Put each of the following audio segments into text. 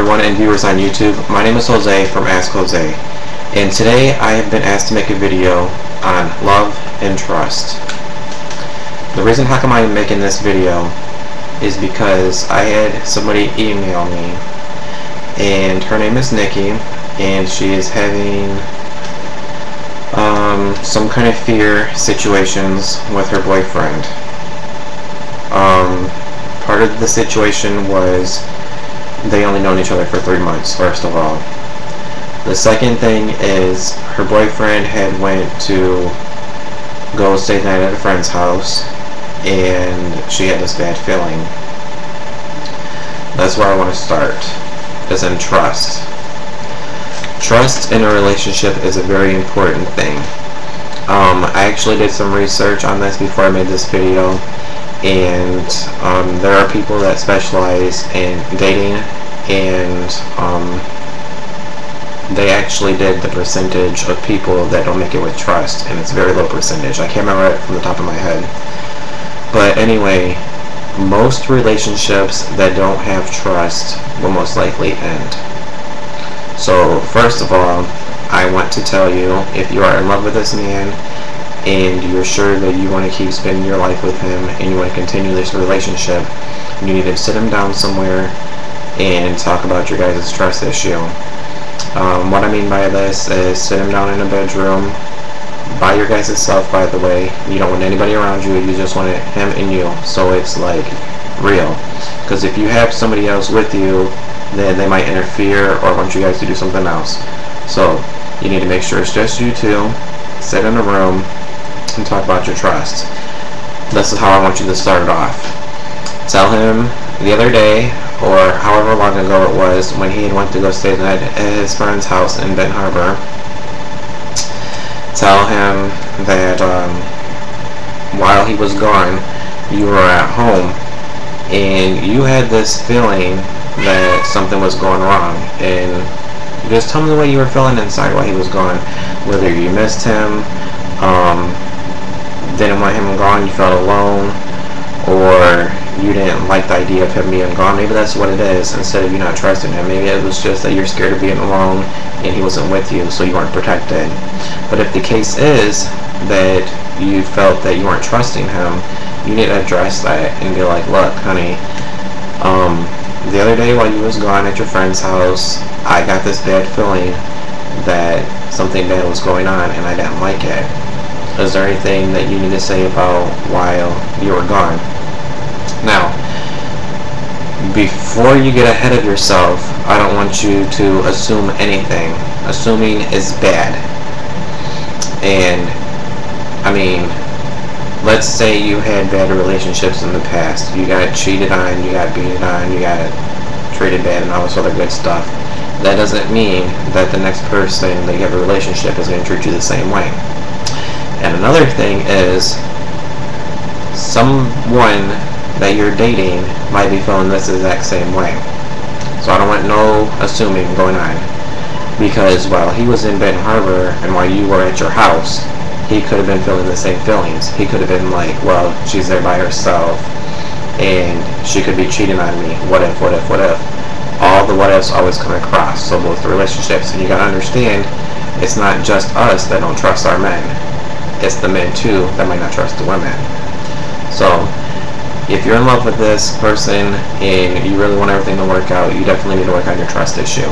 everyone and viewers on YouTube. My name is Jose from Ask Jose, and today I have been asked to make a video on love and trust. The reason how come I'm making this video is because I had somebody email me, and her name is Nikki, and she is having some kind of fear situations with her boyfriend. Part of the situation was they only known each other for 3 months, first of all. The second thing is her boyfriend had went to go stay the night at a friend's house, and she had this bad feeling. That's where I want to start, is in trust. Trust in a relationship is a very important thing. I actually did some research on this before I made this video, and there are people that specialize in dating, and they actually did the percentage of people that don't make it with trust, and it's a very low percentage. I can't remember it from the top of my head. But anyway, most relationships that don't have trust will most likely end. So first of all, I want to tell you, if you are in love with this man and you're sure that you want to keep spending your life with him and you want to continue this relationship, you need to sit him down somewhere and talk about your guys' trust issue. What I mean by this is sit him down in a bedroom by your guys' self, by the way. You don't want anybody around you, you just want it him and you, so it's like real. Because if you have somebody else with you, then they might interfere or want you guys to do something else. So you need to make sure it's just you two, sit in a room and talk about your trust. This is how I want you to start it off. Tell him the other day, or however long ago it was, when he had went to go stay the night at his friend's house in Benton Harbor, tell him that while he was gone, you were at home and you had this feeling that something was going wrong, and just tell him the way you were feeling inside while he was gone. Whether you missed him, didn't want him gone, you felt alone, or you didn't like the idea of him being gone. Maybe that's what it is, instead of you not trusting him. Maybe it was just that you're scared of being alone and he wasn't with you, so you weren't protected. But if the case is that you felt that you weren't trusting him, you need to address that and be like, look, honey, the other day while you was gone at your friend's house, I got this bad feeling that something bad was going on and I didn't like it. Is there anything that you need to say about while you were gone? Now, before you get ahead of yourself, I don't want you to assume anything. Assuming is bad. And, I mean, let's say you had bad relationships in the past. You got cheated on, you got beaten on, you got treated bad and all this other good stuff. That doesn't mean that the next person that you have a relationship is going to treat you the same way. And another thing is, someone that you're dating might be feeling this exact same way. So I don't want no assuming going on. Because while he was in Benton Harbor and while you were at your house, he could have been feeling the same feelings. He could have been like, well, she's there by herself and she could be cheating on me. What if, what if, what if? All the what ifs always come across. So both the relationships, and you gotta understand, it's not just us that don't trust our men. It's the men too that might not trust the women. So if you're in love with this person and you really want everything to work out, you definitely need to work on your trust issue.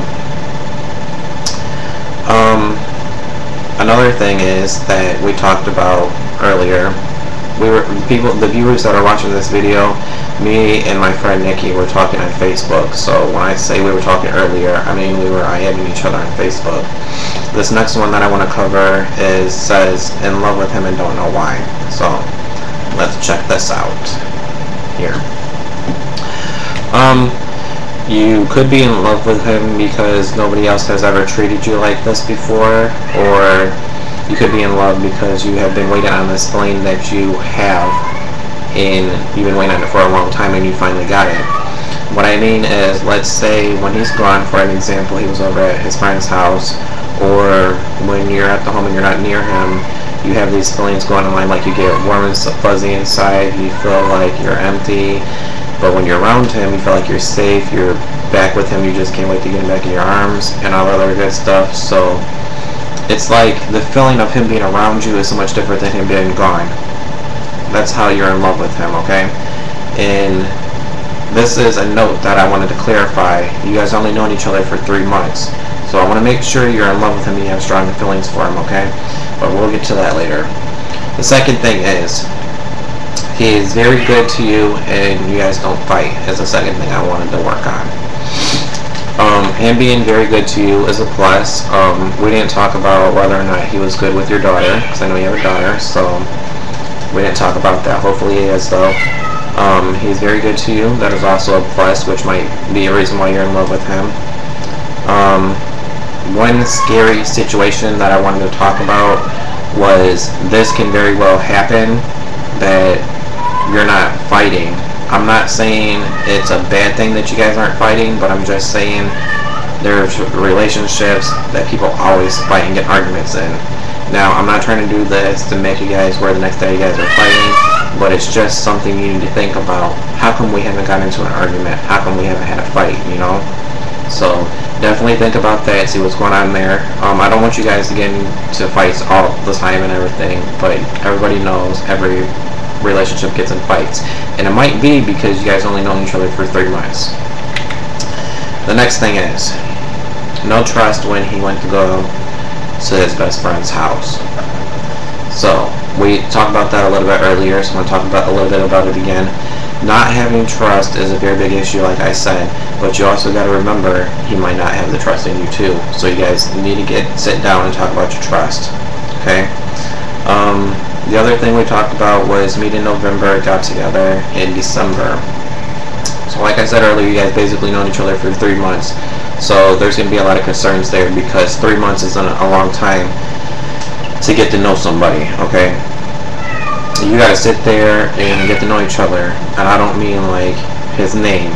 Another thing is that we talked about earlier. The viewers that are watching this video, me and my friend Nikki were talking on Facebook. So when I say we were talking earlier, I mean we were IMing each other on Facebook. This next one that I want to cover says in love with him and don't know why. So let's check this out here. You could be in love with him because nobody else has ever treated you like this before, or you could be in love because you have been waiting on this feeling that you have, and you've been waiting on it for a long time and you finally got it. What I mean is, let's say when he's gone, for an example, he was over at his friend's house, or when you're at the home and you're not near him, you have these feelings going on, like you get warm and fuzzy inside, you feel like you're empty, But when you're around him, you feel like you're safe, you're back with him, you just can't wait to get him back in your arms and all that other good stuff. So it's like the feeling of him being around you is so much different than him being gone. That's how you're in love with him, okay? And this is a note that I wanted to clarify. You guys only known each other for 3 months. So I want to make sure you're in love with him and you have strong feelings for him, okay? But we'll get to that later. The second thing is, he is very good to you and you guys don't fight, is the second thing I wanted to work on. Him being very good to you is a plus. We didn't talk about whether or not he was good with your daughter, because I know you have a daughter, so we didn't talk about that. Hopefully he is, though. He's very good to you. That is also a plus, which might be a reason why you're in love with him. One scary situation that I wanted to talk about was this can very well happen, that you're not fighting. I'm not saying it's a bad thing that you guys aren't fighting, but I'm just saying there's relationships that people always fight and get arguments in. Now, I'm not trying to do this to make you guys where the next day you guys are fighting, but it's just something you need to think about. How come we haven't gotten into an argument? How come we haven't had a fight, you know? So definitely think about that, see what's going on there. I don't want you guys to get into fights all the time and everything, but everybody knows every relationship gets in fights. And it might be because you guys only known each other for 3 months. The next thing is, no trust when he went to go to his best friend's house. So we talked about that a little bit earlier, so I'm going to talk about a little bit about it again. Not having trust is a very big issue, like I said, but you also got to remember he might not have the trust in you too. So you guys need to sit down and talk about your trust. Okay. The other thing we talked about was meet in November, got together in December. So like I said earlier, you guys basically known each other for 3 months. So there's going to be a lot of concerns there, because 3 months isn't a long time to get to know somebody, okay? You got to sit there and get to know each other. And I don't mean like his name,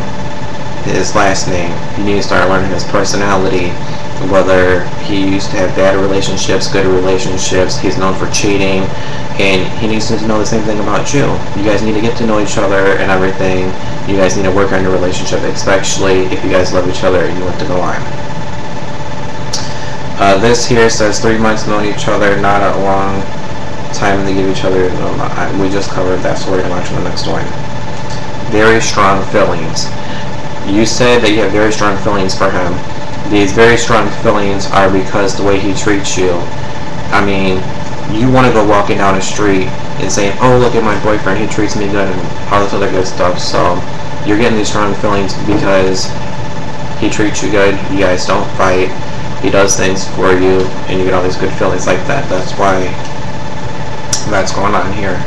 his last name. You need to start learning his personality, whether he used to have bad relationships, good relationships, he's known for cheating, and he needs to know the same thing about you. You guys need to get to know each other and everything. You guys need to work on your relationship, especially if you guys love each other and you want to go on. This here says 3 months known each other, not a long time to give each other. No, we just covered that, so we're going to watch the next one. Very strong feelings. You said that you have very strong feelings for him. These very strong feelings are because the way he treats you. I mean, you want to go walking down the street and saying, oh, look at my boyfriend, he treats me good, and all this other good stuff. So you're getting these strong feelings because he treats you good, you guys don't fight, he does things for you, and you get all these good feelings like that. That's why that's going on here.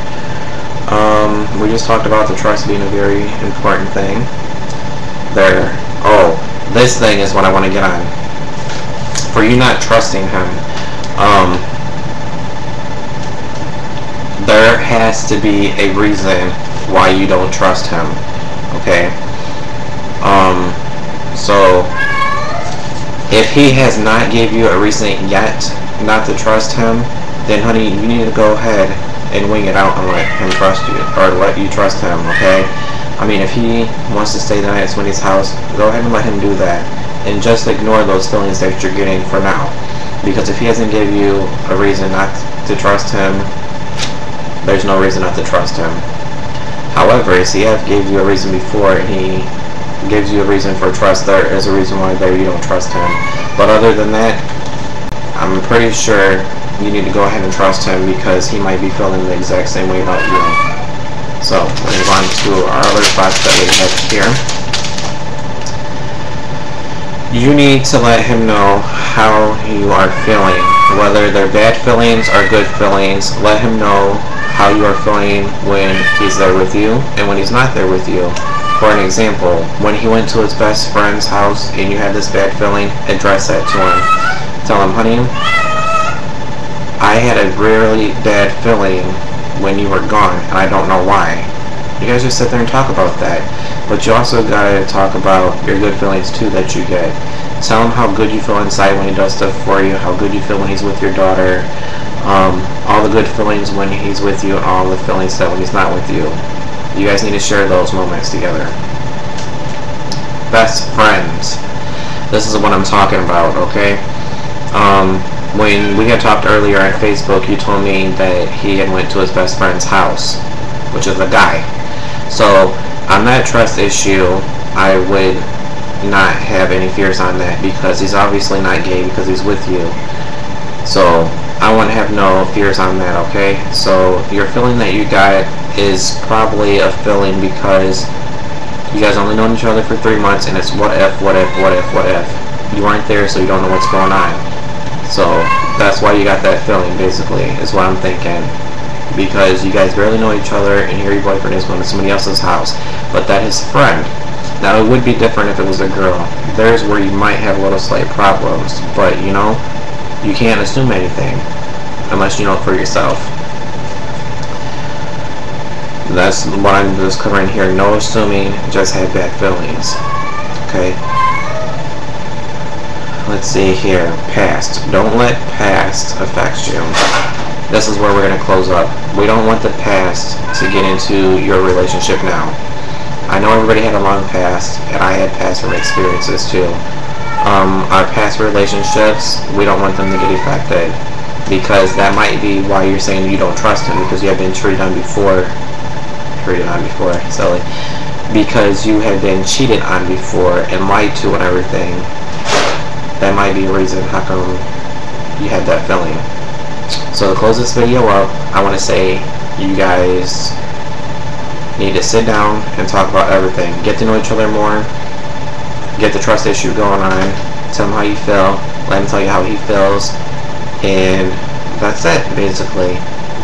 We just talked about the trust being a very important thing there. Oh, this thing is what I want to get on. For you not trusting him, there has to be a reason why you don't trust him, okay? So if he has not gave you a reason yet not to trust him, then honey, you need to go ahead and wing it out and let him trust you, or let you trust him, okay? I mean, if he wants to stay the night at Sweeney's house, go ahead and let him do that, and just ignore those feelings that you're getting for now, because if he hasn't given you a reason not to trust him, there's no reason not to trust him. However, if he have gave you a reason before and he gives you a reason for trust, there is a reason why there you don't trust him. But other than that, I'm pretty sure you need to go ahead and trust him, because he might be feeling the exact same way about you. So we'll move on to our other thoughts that we have here. You need to let him know how you are feeling, whether they're bad feelings or good feelings. Let him know how you are feeling when he's there with you and when he's not there with you. For an example, when he went to his best friend's house and you had this bad feeling, address that to him. Tell him, honey, I had a really bad feeling when you were gone, and I don't know why. You guys just sit there and talk about that. But you also gotta talk about your good feelings too that you get. Tell him how good you feel inside when he does stuff for you, how good you feel when he's with your daughter, all the good feelings when he's with you, and all the feelings that when he's not with you. You guys need to share those moments together. best friends. This is what I'm talking about, okay? When we had talked earlier on Facebook, you told me that he had went to his best friend's house, which is a guy. So on that trust issue, I would not have any fears on that, because he's obviously not gay because he's with you. So I wouldn't have no fears on that, okay? So your feeling that you got is probably a feeling because you guys only known each other for 3 months, and it's what if, what if, what if, what if. You weren't there, so you don't know what's going on. So that's why you got that feeling, basically, is what I'm thinking. Because you guys barely know each other, and here your boyfriend is going to somebody else's house. But that is friend. Now, it would be different if it was a girl. There's where you might have a little slight problems. But, you know, you can't assume anything unless you know for yourself. That's what I'm just covering here. No assuming, just have bad feelings. Okay? Let's see here. Past. Don't let past affect you. This is where we're going to close up. We don't want the past to get into your relationship now. I know everybody had a long past, and I had past experiences too. Our past relationships, we don't want them to get affected, because that might be why you're saying you don't trust him, because you have been cheated on before, silly, because you have been cheated on before and lied to and everything. That might be a reason how come you had that feeling. So to close this video up, I want to say you guys need to sit down and talk about everything. Get to know each other more. Get the trust issue going on. Tell him how you feel. Let him tell you how he feels. And that's it, basically.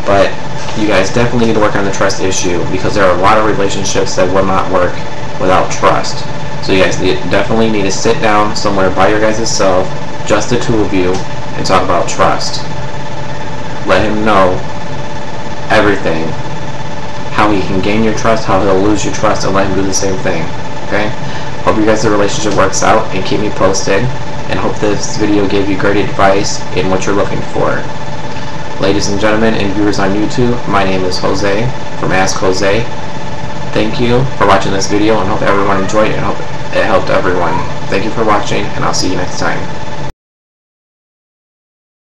But you guys definitely need to work on the trust issue, because there are a lot of relationships that will not work without trust. So you guys definitely need to sit down somewhere by your guys' self, just the two of you, and talk about trust. Let him know everything. How he can gain your trust, how he'll lose your trust, and let him do the same thing. Okay? Hope you guys' relationship works out, and keep me posted. And hope this video gave you great advice in what you're looking for. Ladies and gentlemen, and viewers on YouTube, my name is Jose from Ask Jose. Thank you for watching this video, and hope everyone enjoyed it and hope it helped everyone. Thank you for watching, and I'll see you next time.